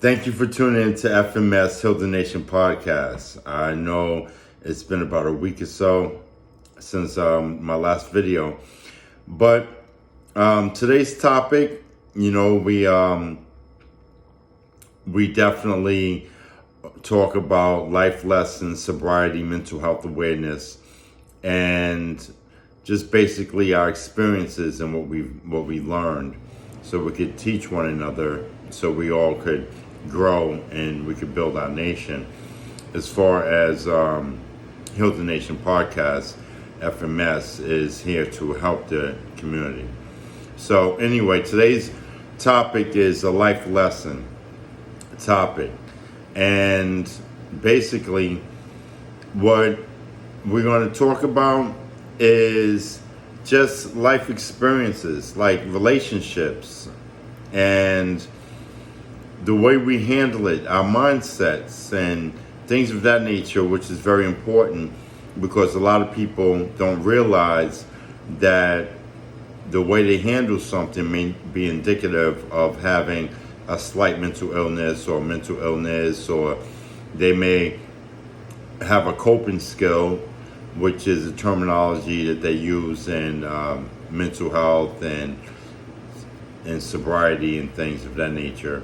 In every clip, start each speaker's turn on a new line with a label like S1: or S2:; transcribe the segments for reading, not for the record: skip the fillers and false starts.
S1: Thank you for tuning in to F.M.S. Heal the Nation podcast. I know it's been about a week or so since my last video, but today's topic, we definitely talk about life lessons, sobriety, mental health awareness, and just basically our experiences and what we learned, so we could teach one another, so we all could grow and we could build our nation. As far as Heal the Nation podcast, F.M.S. is here to help the community. So anyway, today's topic is a life lesson topic, and basically what we're going to talk about is just life experiences, like relationships and the way we handle it, our mindsets and things of that nature, which is very important because a lot of people don't realize that the way they handle something may be indicative of having a slight mental illness, or they may have a coping skill, which is a terminology that they use in mental health and sobriety and things of that nature,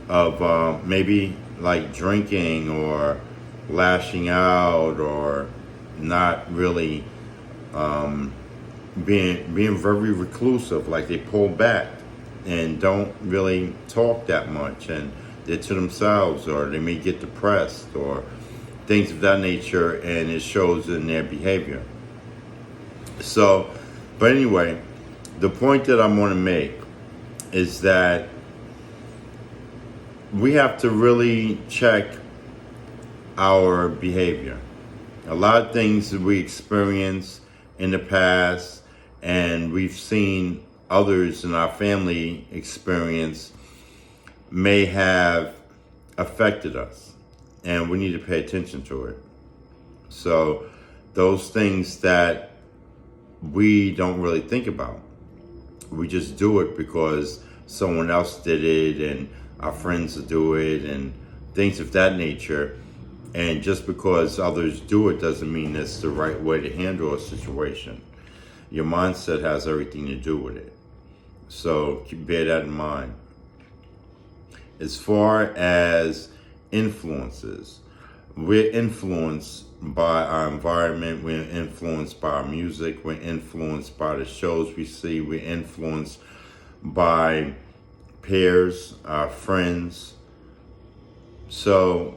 S1: of maybe like drinking or lashing out, or not really being very reclusive, like they pull back and don't really talk that much, and they're to themselves, or they may get depressed or things of that nature, and it shows in their behavior. So, but anyway, the point that I want to make is that we have to really check our behavior. A lot of things that we experienced in the past, and we've seen others in our family experience, may have affected us, and we need to pay attention to it. So those things that we don't really think about, we just do it because someone else did it and our friends do it and things of that nature. And just because others do it doesn't mean it's the right way to handle a situation. Your mindset has everything to do with it. So bear that in mind. As far as influences, we're influenced by our environment, we're influenced by our music, we're influenced by the shows we see, we're influenced by peers, our friends. So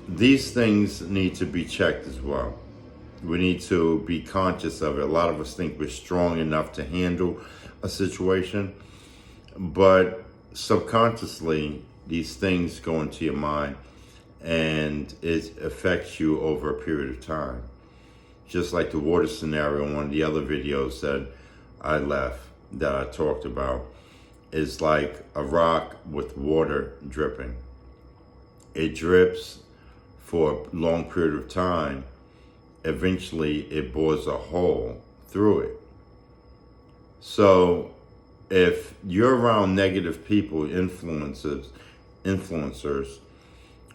S1: these things need to be checked as well. We need to be conscious of it. A lot of us think we're strong enough to handle a situation, but subconsciously these things go into your mind and it affects you over a period of time. Just like the water scenario in one of the other videos that I talked about, is like a rock with water dripping. It drips for a long period of time. Eventually it bores a hole through it. So if you're around negative people, influencers,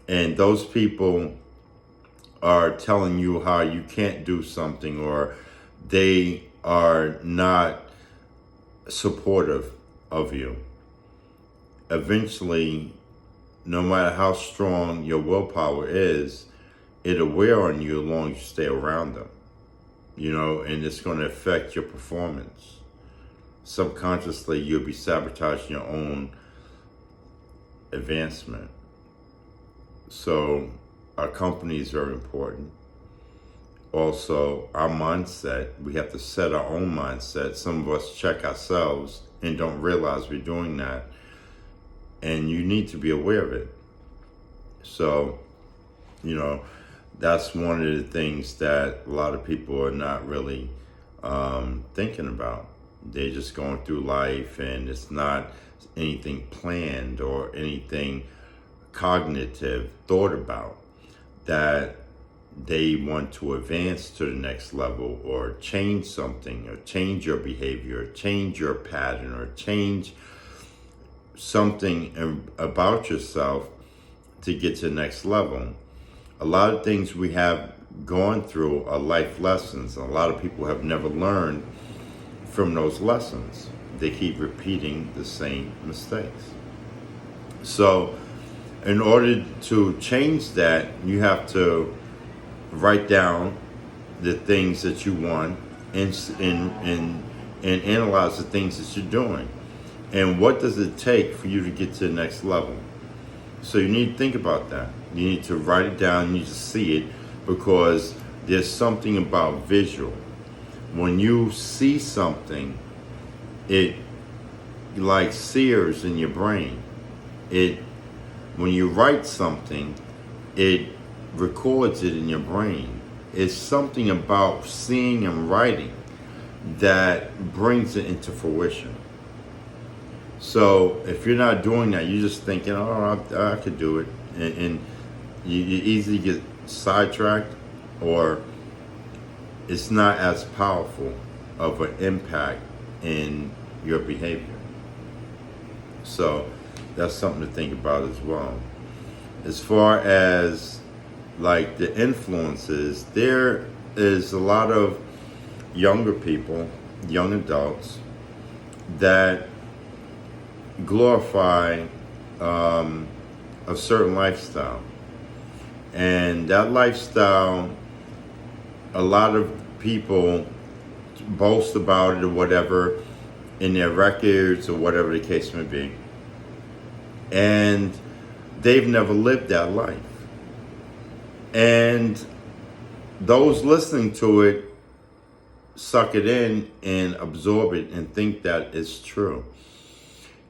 S1: and those people are telling you how you can't do something, or they are not supportive of you, eventually, no matter how strong your willpower is, it'll wear on you as long as you stay around them, and it's going to affect your performance. Subconsciously, you'll be sabotaging your own advancement. So our company is very important. Also, our mindset, we have to set our own mindset. Some of us check ourselves and don't realize we're doing that. And you need to be aware of it. So, that's one of the things that a lot of people are not really thinking about. They're just going through life, and it's not anything planned or anything cognitive thought about that they want to advance to the next level, or change something, or change your behavior, or change your pattern, or change something about yourself to get to the next level. A lot of things we have gone through are life lessons. A lot of people have never learned from those lessons. They keep repeating the same mistakes. So in order to change that, you have to write down the things that you want and analyze the things that you're doing. And what does it take for you to get to the next level? So you need to think about that. You need to write it down, you need to see it, because there's something about visual. When you see something, it like sears in your brain. When you write something, it records it in your brain. It's something about seeing and writing that brings it into fruition. So if you're not doing that, you're just thinking, oh, I could do it. And you easily get sidetracked, or it's not as powerful of an impact in your behavior. So that's something to think about as well. As far as like the influences, there is a lot of younger people, young adults, that glorify a certain lifestyle. And that lifestyle, a lot of people boast about it or whatever in their records or whatever the case may be. And they've never lived that life. And those listening to it suck it in and absorb it and think that it's true,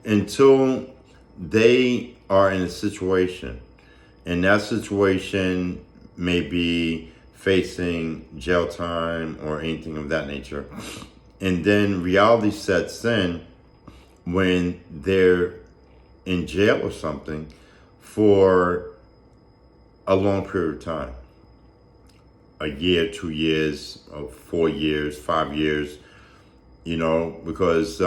S1: until they are in a situation, and that situation may be facing jail time or anything of that nature. And then reality sets in when they're in jail or something for a long period of time. A year, 2 years, 4 years, 5 years, because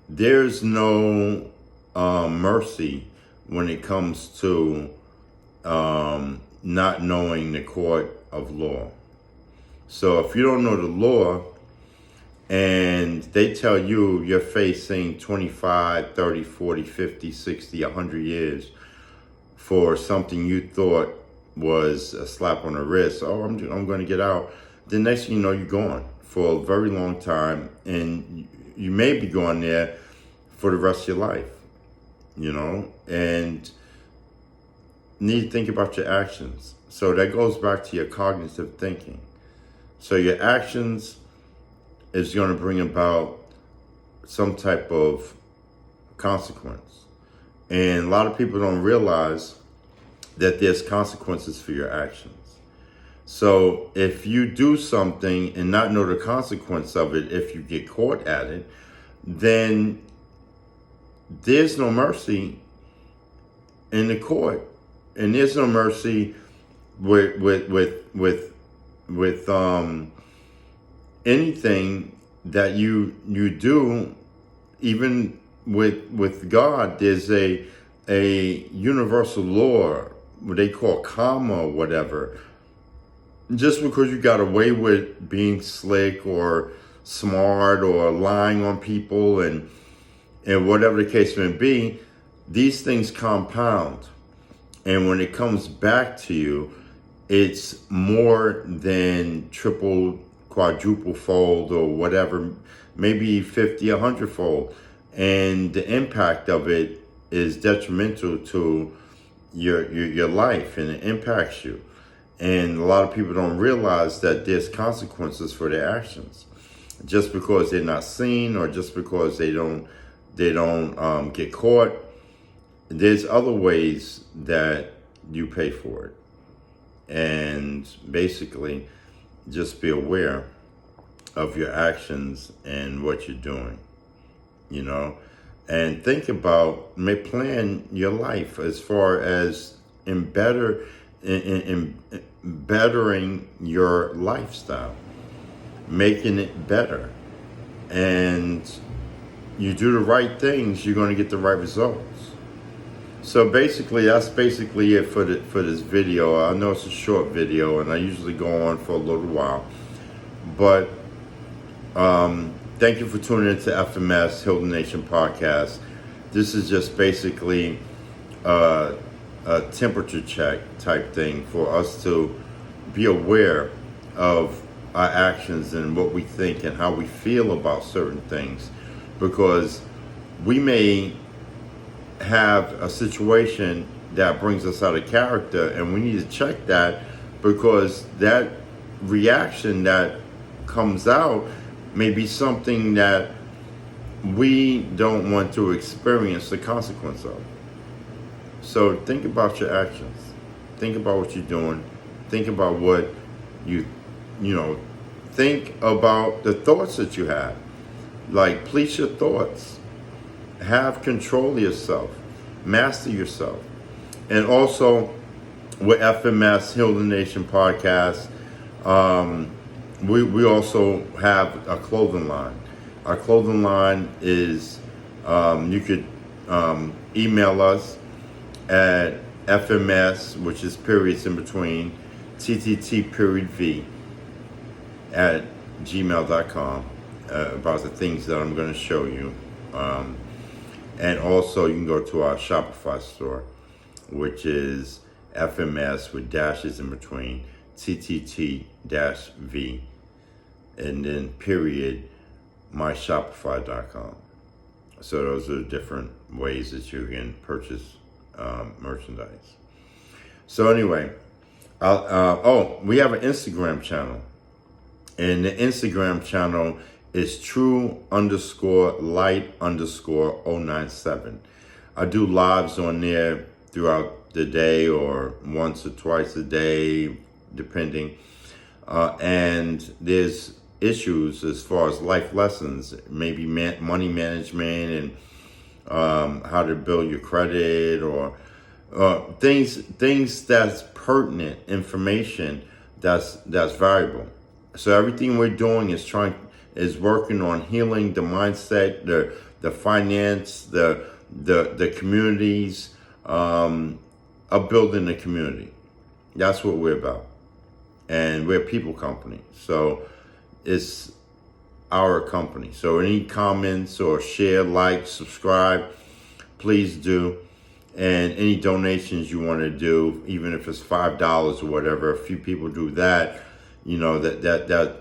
S1: there's no mercy when it comes to not knowing the court of law. So if you don't know the law and they tell you you're facing 25, 30, 40, 50, 60, 100 years for something you thought was a slap on the wrist, I'm going to get out. The next thing you know, you're gone for a very long time, and you may be going there for the rest of your life, and need to think about your actions. So that goes back to your cognitive thinking. So your actions is going to bring about some type of consequence. And a lot of people don't realize that there's consequences for your actions. So if you do something and not know the consequence of it, if you get caught at it, then there's no mercy in the court, and there's no mercy with anything that you do. Even with God, there's a universal law, what they call karma or whatever. Just because you got away with being slick or smart or lying on people and whatever the case may be, these things compound. And when it comes back to you, it's more than triple, quadruple fold or whatever, maybe 50, 100 fold. And the impact of it is detrimental to your life, and it impacts you. And a lot of people don't realize that there's consequences for their actions. Just because they're not seen, or just because they don't get caught, there's other ways that you pay for it. And basically, just be aware of your actions and what you're doing, and think about, plan your life as far as in bettering your lifestyle, making it better. And you do the right things, you're going to get the right results. So basically, that's basically it for this video. I know it's a short video, and I usually go on for a little while, but thank you for tuning into F.M.S. Hilton Nation podcast. This is just basically a temperature check type thing for us to be aware of our actions and what we think and how we feel about certain things, because we may have a situation that brings us out of character, and we need to check that, because that reaction that comes out may be something that we don't want to experience the consequence of. So think about your actions. Think about what you're doing. Think about what you think about the thoughts that you have. Like, police your thoughts. Have control of yourself. Master yourself. And also, with F.M.S. Heal the Nation podcast, we also have a clothing line. Our clothing line is, you could email us at F.M.S, which is periods in between, ttt.v at gmail.com, about the things that I'm going to show you. And also you can go to our Shopify store, which is F.M.S with dashes in between, ttt-v, and then period, myshopify.com. So those are different ways that you can purchase merchandise. So anyway, we have an Instagram channel, and the Instagram channel is true_light_097. I do lives on there throughout the day, or once or twice a day, depending. And there's issues as far as life lessons, maybe money management, and how to build your credit, or things that's pertinent information that's valuable. So everything we're doing is working on healing the mindset, the finance, the communities, of building the community. That's what we're about. And we're a people company. So it's our company. So any comments or share, like, subscribe, please do. And any donations you want to do, even if it's $5 or whatever, a few people do that, that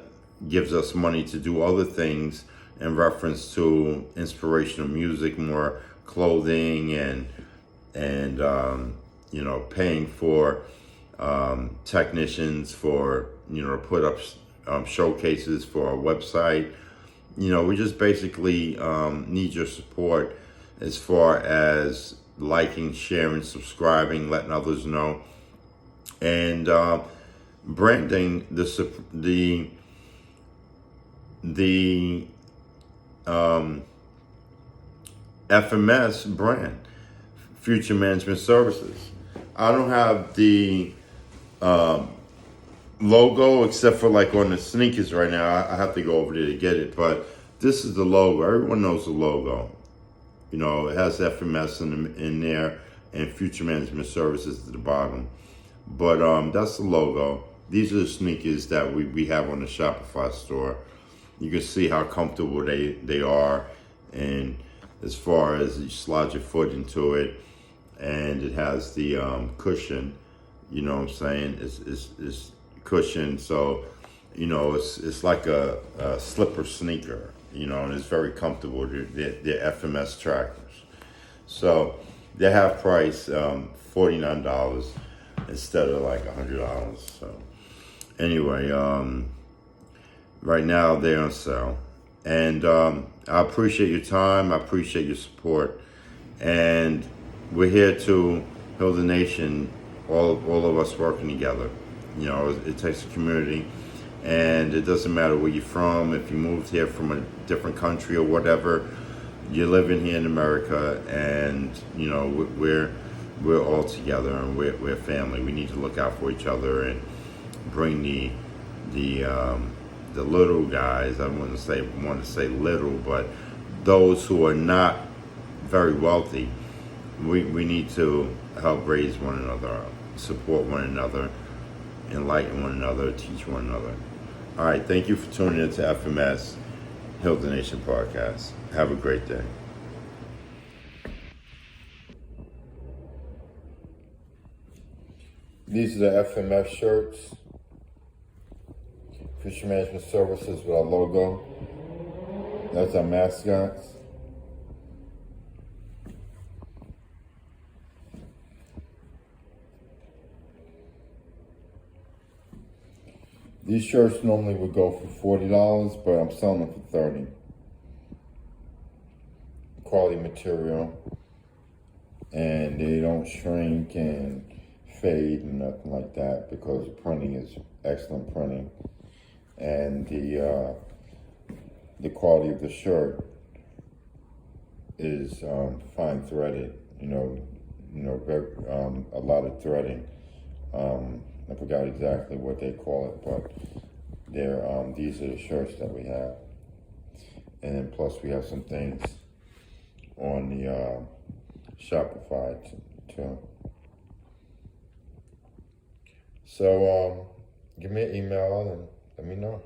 S1: gives us money to do other things in reference to inspirational music, more clothing, and paying for technicians for put up showcases for our website. We just basically need your support as far as liking, sharing, subscribing, letting others know, and branding the F.M.S brand, Future Management Services. I don't have the logo, except for like on the sneakers right now. I have to go over there to get it, but this is the logo. Everyone knows the logo. It has F.M.S in there, and Future Management Services at the bottom. But that's the logo. These are the sneakers that we have on the Shopify store. You can see how comfortable they are, and as far as you slide your foot into it, and it has the cushion. You know what I'm saying? It's cushioned, so it's like a slipper sneaker. And it's very comfortable. They're F.M.S trackers. So they have price $49 instead of like $100. So anyway, right now they're on sale. And I appreciate your time. I appreciate your support. And we're here to build a nation, all of us working together. It takes a community. And it doesn't matter where you're from. If you moved here from a different country or whatever, you're living here in America, and we're all together, and we're family. We need to look out for each other and bring the little guys. I want to say little, but those who are not very wealthy, we need to help raise one another, support one another, enlighten one another, teach one another. All right, thank you for tuning in to F.M.S. Heal the Nation podcast. Have a great day. These are the F.M.S. shirts. Fisher Management Services with our logo. That's our mascots. These shirts normally would go for $40, but I'm selling them for $30. Quality material, and they don't shrink and fade and nothing like that because the printing is excellent printing, and the quality of the shirt is fine threaded. Very, a lot of threading. I forgot exactly what they call it, but these are the shirts that we have. And then plus we have some things on the Shopify too. So give me an email and let me know.